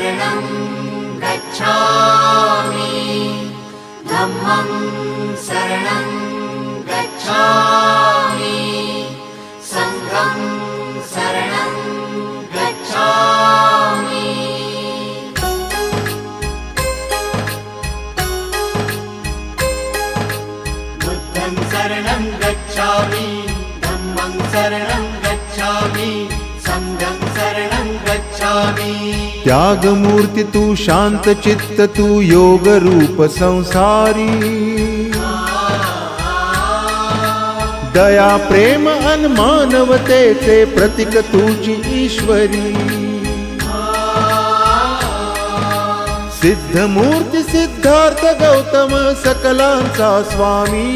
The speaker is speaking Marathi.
शरणं गच्छामि धम्मं शरणं गच्छामि संघं शरणं गच्छामि बुद्धं शरणं गच्छामि धम्मं शरणं गच्छामि संघं शरणं गच्छामि। त्याग मूर्ति तू शांत चित्त तू योग रूप संसारी दया प्रेम अन मानवतेचे प्रतीक तुझी ईश्वरी सिद्ध मूर्ती सिद्धार्थ गौतम सकलांचा स्वामी